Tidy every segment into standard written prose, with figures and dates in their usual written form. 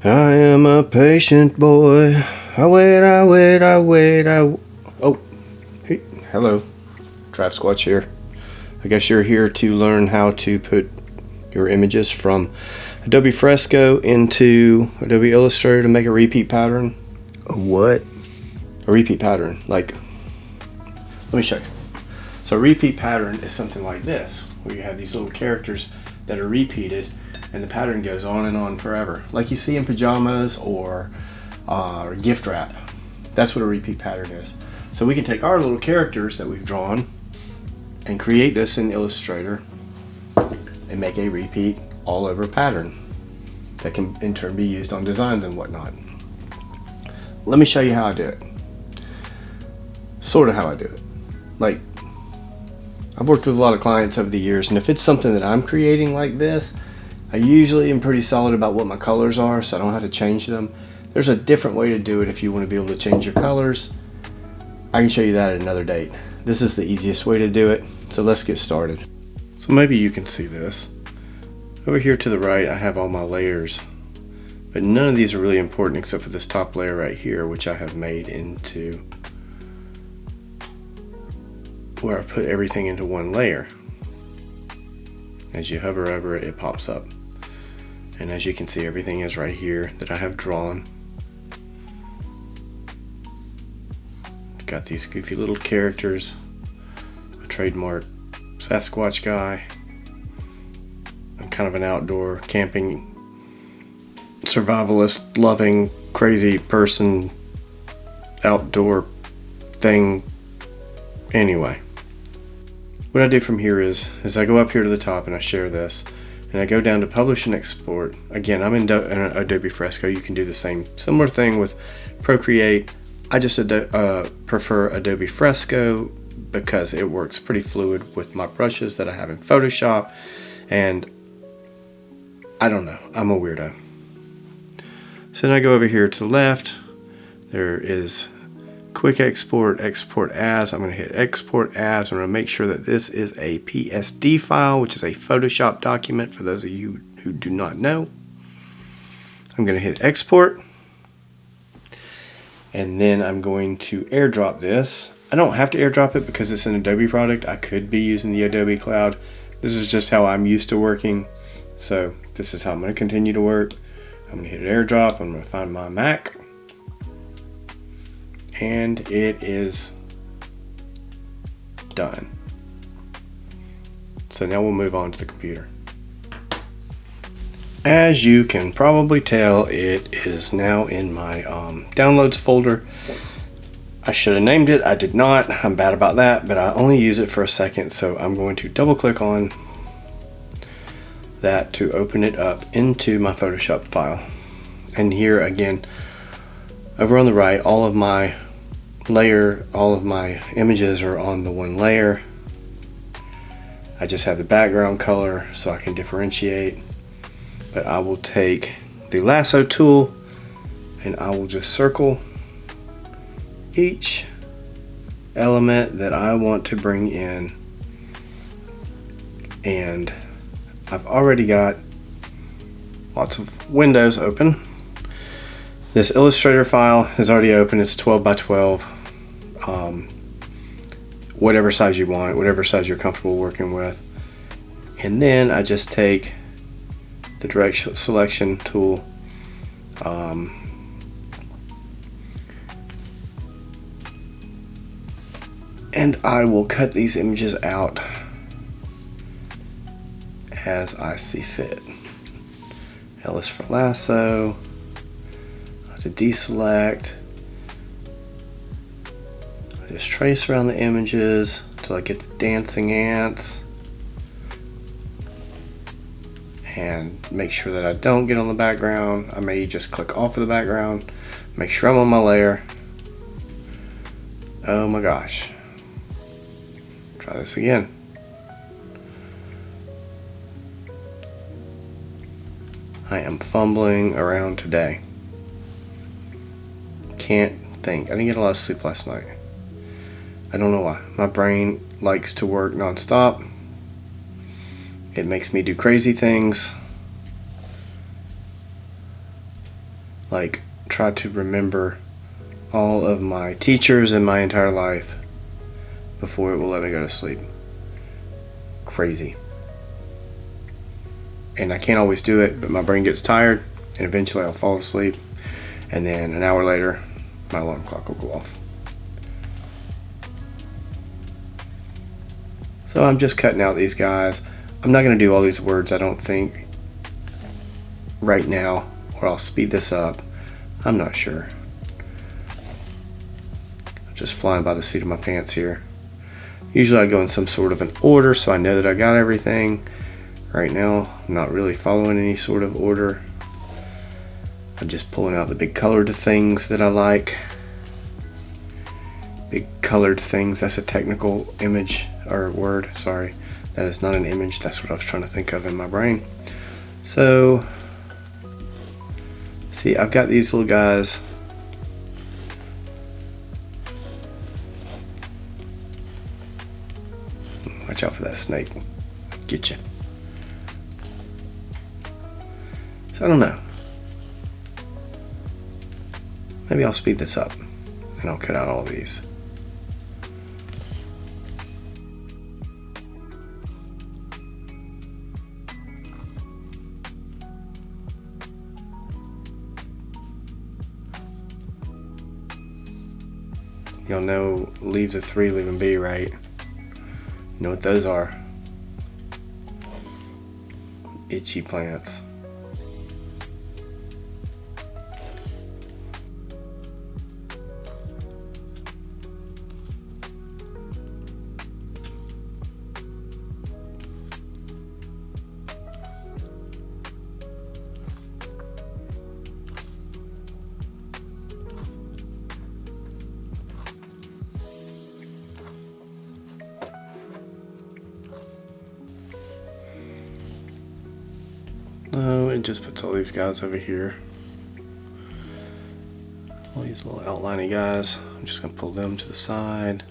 I am a patient boy. I wait. Oh, hey, hello. Draft Squatch here. I guess you're here to learn how to put your images from Adobe Fresco into Adobe Illustrator to make a repeat pattern. A what? A repeat pattern. Like, let me show you. So a repeat pattern is something like this, where you have these little characters that are repeated and the pattern goes on and on forever, like you see in pajamas or gift wrap. That's what a repeat pattern is. So we can take our little characters that we've drawn and create this in Illustrator and make a repeat all over pattern that can in turn be used on designs and whatnot. Let me show you how I do it. Sort of how I do it. Like, I've worked with a lot of clients over the years, and if it's something that I'm creating like this, I usually am pretty solid about what my colors are, so I don't have to change them. There's a different way to do it if you want to be able to change your colors. I can show you that at another date. This is the easiest way to do it, so let's get started. So maybe you can see this. Over here to the right, I have all my layers, but none of these are really important except for this top layer right here, which I have made into where I put everything into one layer. As you hover over it, it pops up. And as you can see, everything is right here that I have drawn. Got these goofy little characters, a trademark Sasquatch guy. I'm kind of an outdoor camping, survivalist, loving, crazy person, outdoor thing. Anyway, what I do from here is I go up here to the top and I share this, and I go down to publish and export. Again, I'm in Adobe Fresco. You can do the similar thing with Procreate. I just prefer Adobe Fresco because it works pretty fluid with my brushes that I have in Photoshop, and I don't know, I'm a weirdo. So then I go over here to the left. There is quick export as. I'm going to hit export as. I'm going to make sure that this is a PSD file, which is a Photoshop document for those of you who do not know. I'm going to hit export, and then I'm going to airdrop this. I don't have to airdrop it because it's an Adobe product. I could be using the Adobe Cloud. This is just how I'm used to working, so this is how I'm going to continue to work. I'm going to hit airdrop. I'm going to find my Mac, and it is done. So now we'll move on to the computer. As you can probably tell, it is now in my downloads folder. I should have named it. I did not. I'm bad about that, but I only use it for a second, so I'm going to double click on that to open it up into my Photoshop file. And here again, over on the right, all of my images are on the one layer. I just have the background color so I can differentiate. But I will take the lasso tool and I will just circle each element that I want to bring in. And I've already got lots of windows open. This Illustrator file is already open. It's 12 by 12. Whatever size you want, whatever size you're comfortable working with. And then I just take the direct selection tool, and I will cut these images out as I see fit. L is for lasso. To deselect, I just trace around the images until I get the dancing ants and make sure that I don't get on the background. I may just click off of the background, make sure I'm on my layer. Oh my gosh, try this again. I am fumbling around today. Can't think. I didn't get a lot of sleep last night. I don't know why. My brain likes to work non-stop. It makes me do crazy things. like try to remember all of my teachers in my entire life before it will let me go to sleep. Crazy. And I can't always do it, but my brain gets tired and eventually I'll fall asleep, and then an hour later my alarm clock will go off. So I'm just cutting out these guys. I'm not going to do all these words, I don't think, right now, or I'll speed this up. I'm not sure. I'm just flying by the seat of my pants here. Usually I go in some sort of an order so I know that I got everything. Right now I'm not really following any sort of order. I'm just pulling out the big colored things that I like. Big colored things, that's a technical image or word, sorry. That is not an image, that's what I was trying to think of in my brain. So, see, I've got these little guys. Watch out for that snake, get you. So I don't know. Maybe I'll speed this up and I'll cut out all these. Y'all know leaves of 3, leave them be, right? You know what those are? Itchy plants. No, it just puts all these guys over here. All these little outliney guys. I'm just going to pull them to the side.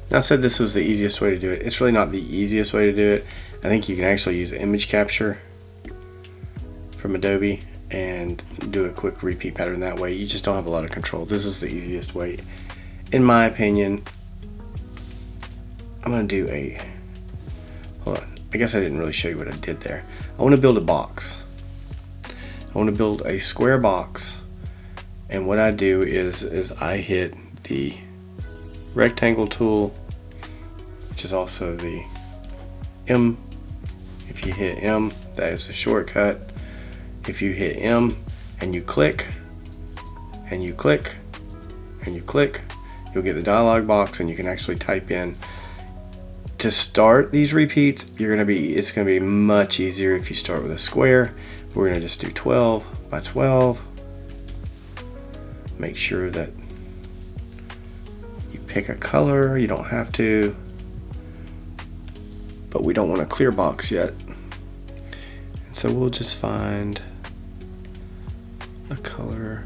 Now, I said this was the easiest way to do it. It's really not the easiest way to do it. I think you can actually use image capture from Adobe and do a quick repeat pattern that way. You just don't have a lot of control. This is the easiest way, in my opinion. I'm gonna do a, hold on, I guess I didn't really show you what I did there. I want to build a box. I want to build a square box, and what I do is I hit the rectangle tool, which is also the M. If you hit M, that is the shortcut. If you hit M and you click and you click and you click, you'll get the dialog box, and you can actually type in. To start these repeats, it's gonna be much easier if you start with a square. We're gonna just do 12 by 12. Make sure that you pick a color. You don't have to, but we don't want a clear box yet. And so we'll just find a color.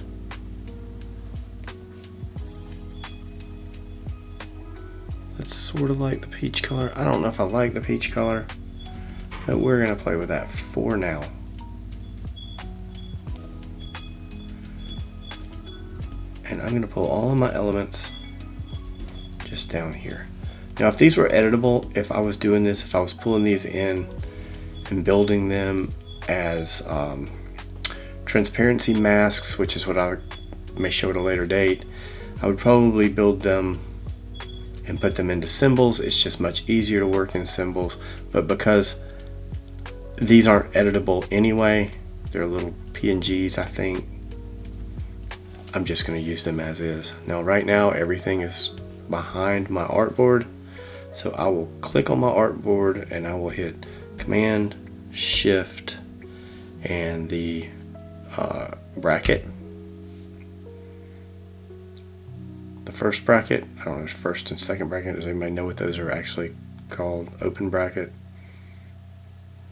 That's sort of like the peach color. I don't know if I like the peach color, but we're gonna play with that for now. And I'm gonna pull all of my elements just down here. Now, if these were editable, if I was doing this, if I was pulling these in and building them as transparency masks, which is what I may show at a later date, I would probably build them and put them into symbols. It's just much easier to work in symbols. But because these aren't editable anyway, they're little PNGs, I think, I'm just going to use them as is. Now, right now, everything is behind my artboard. So I will click on my artboard and I will hit Command, Shift, and the bracket. The first bracket, I don't know if first and second bracket, does anybody know what those are actually called? Open bracket,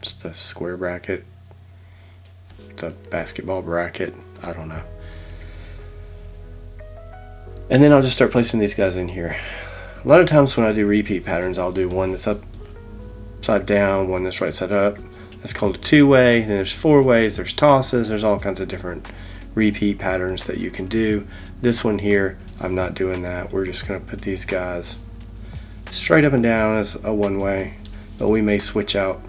it's the square bracket. the basketball bracket, I don't know. And then I'll just start placing these guys in here. A lot of times when I do repeat patterns, I'll do one that's upside down, one that's right side up. That's called a two-way. Then there's four ways, there's tosses, there's all kinds of different repeat patterns that you can do. This one here, I'm not doing that. We're just going to put these guys straight up and down as a one-way, but we may switch out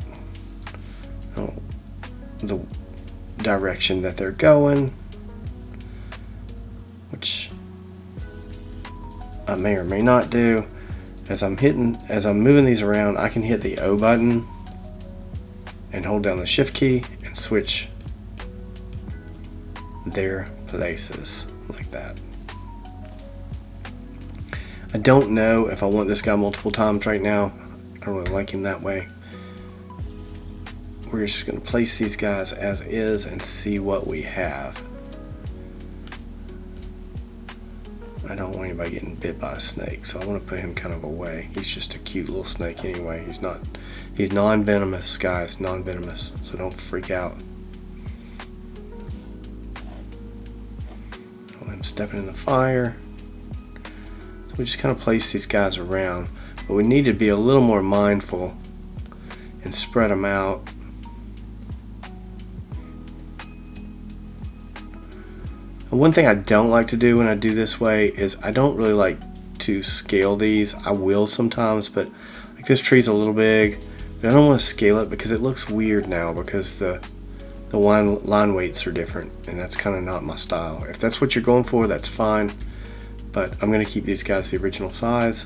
the direction that they're going, which I may or may not do. As I'm moving these around, I can hit the O button and hold down the shift key and switch their places like that. I don't know if I want this guy multiple times right now. I don't really like him that way. We're just going to place these guys as is and see what we have. I don't want anybody getting bit by a snake, so I want to put him kind of away. He's just a cute little snake anyway. He's non-venomous, guys, non-venomous, so don't freak out. I'm stepping in the fire. So we just kind of place these guys around, but we need to be a little more mindful and spread them out. One thing I don't like to do when I do this way is I don't really like to scale these. I will sometimes, but like this tree's a little big, but I don't want to scale it because it looks weird now because the line weights are different, and that's kind of not my style. If that's what you're going for, that's fine, but I'm going to keep these guys the original size,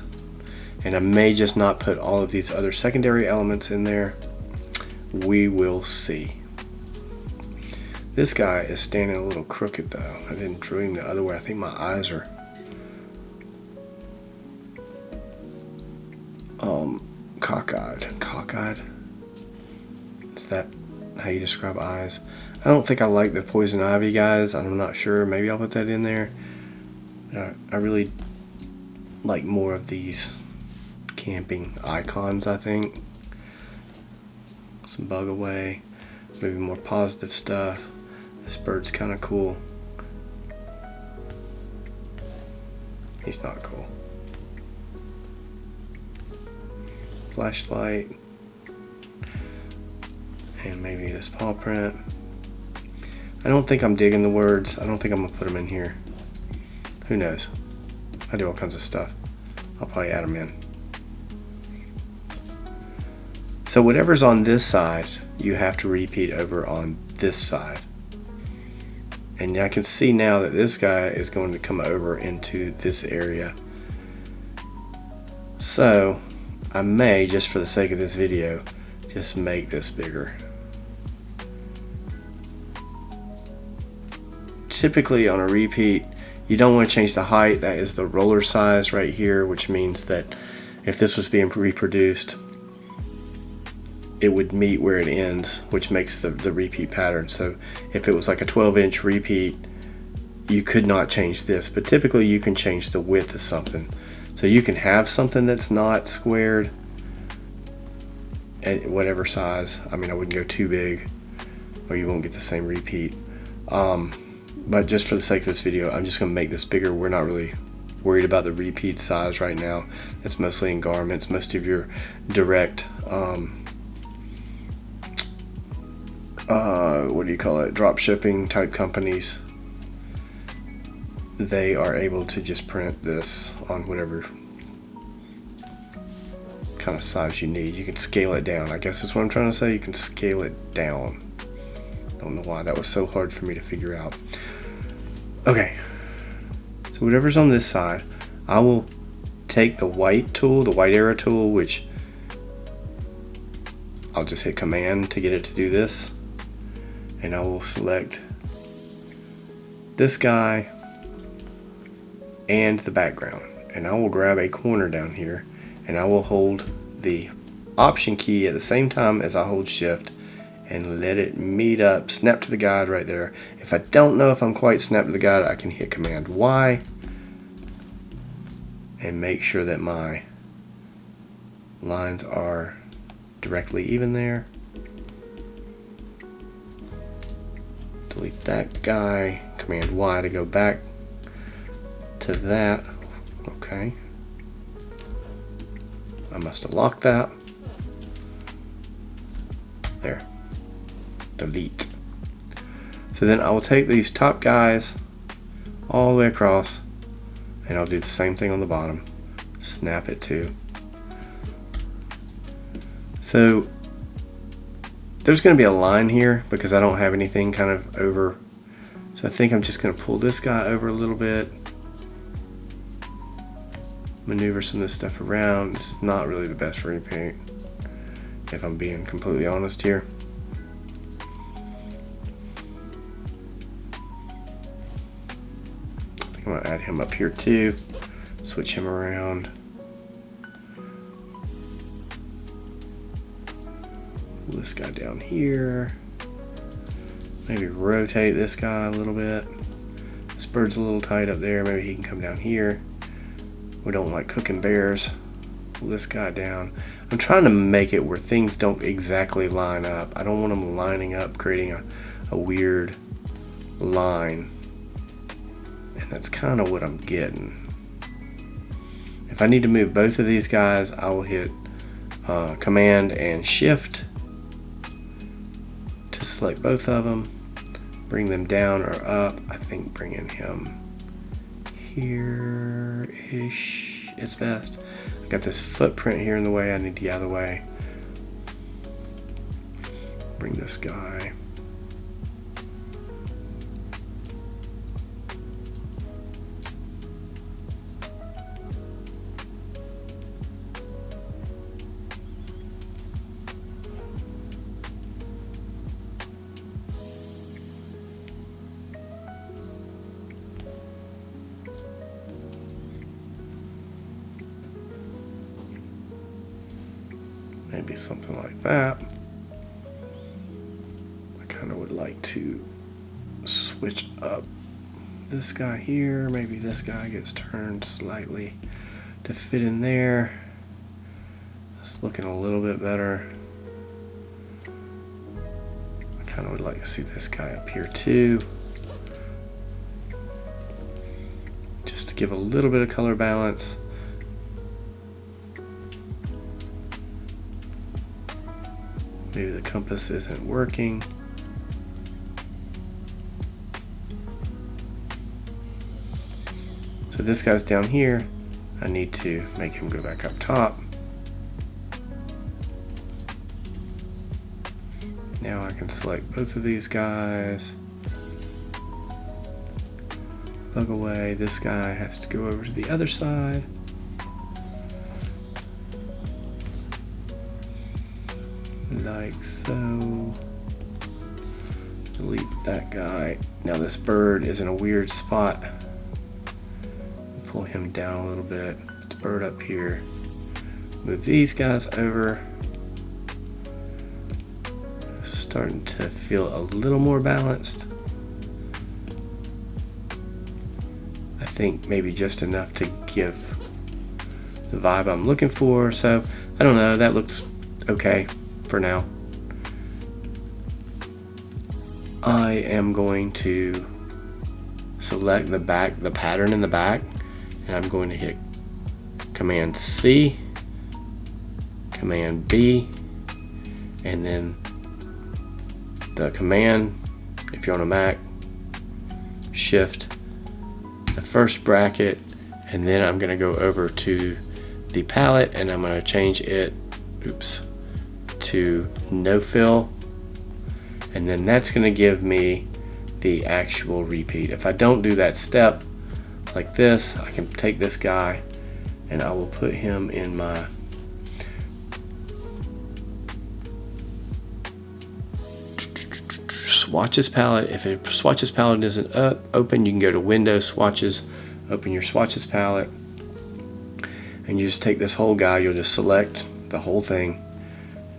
and I may just not put all of these other secondary elements in there. We will see. This guy is standing a little crooked though. I didn't draw him the other way. I think my eyes are cockeyed. Is that how you describe eyes? I don't think I like the poison ivy guys. I'm not sure. Maybe I'll put that in there. I really like more of these camping icons, I think. Some bug away. Maybe more positive stuff. This bird's kind of cool. He's not cool. Flashlight. And maybe this paw print. I don't think I'm digging the words. I don't think I'm going to put them in here. Who knows? I do all kinds of stuff. I'll probably add them in. So whatever's on this side, you have to repeat over on this side. And I can see now that this guy is going to come over into this area. So I may, just for the sake of this video, just make this bigger. Typically on a repeat, you don't want to change the height. That is the roller size right here, which means that if this was being reproduced, it would meet where it ends, which makes the repeat pattern. So if it was like a 12-inch repeat, you could not change this, but typically you can change the width of something. So you can have something that's not squared at whatever size. I mean, I wouldn't go too big or you won't get the same repeat. But just for the sake of this video, I'm just gonna make this bigger. We're not really worried about the repeat size right now. It's mostly in garments. Most of your direct what do you call it, drop shipping type companies, they are able to just print this on whatever kind of size you need. You can scale it down, I guess that's what I'm trying to say. You can scale it down. Don't know why that was so hard for me to figure out. Okay, so whatever's on this side, I will take the white tool, the white arrow tool, which I'll just hit command to get it to do this, and I will select this guy and the background, and I will grab a corner down here, and I will hold the option key at the same time as I hold shift and let it meet up, snap to the guide right there. If I don't know if I'm quite snapped to the guide, I can hit command Y and make sure that my lines are directly even there. delete that guy, Command Y to go back to that. Okay. I must have locked that. There. Delete. So then I will take these top guys all the way across, and I'll do the same thing on the bottom. Snap it too. So there's going to be a line here because I don't have anything kind of over. So I think I'm just going to pull this guy over a little bit. Maneuver some of this stuff around. This is not really the best repaint, if I'm being completely honest here. I think I'm going to add him up here too. Switch him around. Pull this guy down here. Maybe rotate this guy a little bit. This bird's a little tight up there. Maybe he can come down here. We don't like cooking bears. Pull this guy down. I'm trying to make it where things don't exactly line up. I don't want them lining up, creating a weird line. And that's kind of what I'm getting. If I need to move both of these guys, I will hit Command and Shift to select both of them. Bring them down or up. I think bringing him here-ish is best. I got this footprint here in the way. I need to get out of the way. Bring this guy. Maybe something like that. I kind of would like to switch up this guy here. Maybe this guy gets turned slightly to fit in there. It's looking a little bit better. I kind of would like to see this guy up here too. Just to give a little bit of color balance. Maybe the compass isn't working. So this guy's down here. I need to make him go back up top. Now I can select both of these guys. Plug away. This guy has to go over to the other side. Like so. Delete that guy. Now this bird is in a weird spot. Pull him down a little bit. Put the bird up here. Move these guys over. Starting to feel a little more balanced. I think maybe just enough to give the vibe I'm looking for. So I don't know, that looks okay for now. I am going to select the back, the pattern in the back, and I'm going to hit Command C, Command B, and then the command, if you're on a Mac, Shift, the first bracket, and then I'm going to go over to the palette and I'm going to change it, to no fill, and then that's going to give me the actual repeat. If I don't do that step like this, I can take this guy and I will put him in my swatches palette. If a swatches palette isn't open, you can go to Window, Swatches, open your swatches palette, and you just take this whole guy. You'll just select the whole thing,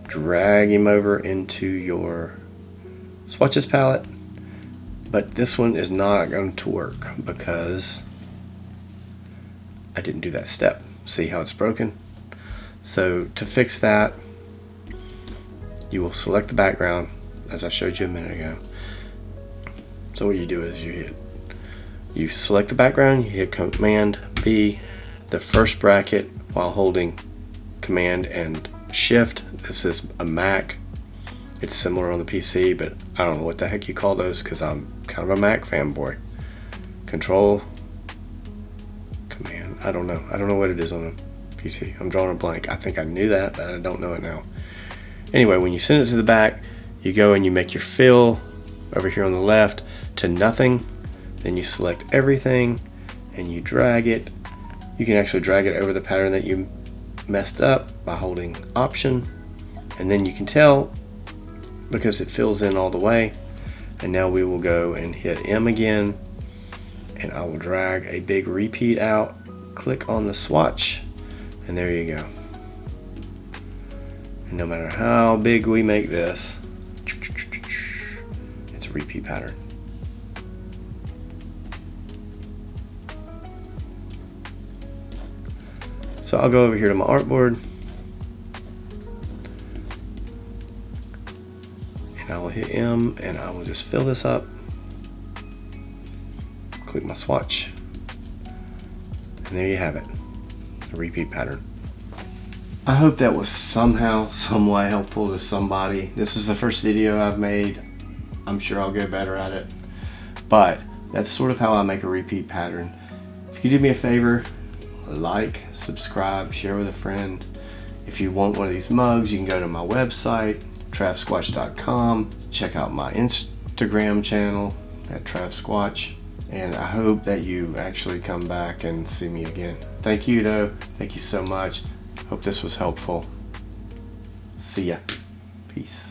drag him over into your swatches palette. But this one is not going to work because I didn't do that step. See how it's broken? So to fix that, you will select the background as I showed you a minute ago. So what you do is you select the background, you hit Command B, the first bracket while holding Command and Shift. This is a Mac. It's similar on the PC, but I don't know what the heck you call those because I'm kind of a Mac fanboy. Control, Command, I don't know what it is on a PC. I'm drawing a blank. I think I knew that, but I don't know it now. Anyway, when you send it to the back, you go and you make your fill over here on the left to nothing. Then you select everything and you drag it. You can actually drag it over the pattern that you messed up by holding Option, and then you can tell because it fills in all the way. And now we will go and hit M again, and I will drag a big repeat out, click on the swatch, and there you go. And no matter how big we make this, it's a repeat pattern. So I'll go over here to my artboard, and I will hit M, and I will just fill this up, click my swatch, and there you have it, a repeat pattern. I hope that was somehow, some way helpful to somebody. This is the first video I've made. I'm sure I'll get better at it, but that's sort of how I make a repeat pattern. If you do me a favor, like, subscribe, share with a friend. If you want one of these mugs, you can go to my website, travsquatch.com. Check out my Instagram channel at travsquatch. And I hope that you actually come back and see me again. Thank you though. Thank you so much. Hope this was helpful. See ya. Peace.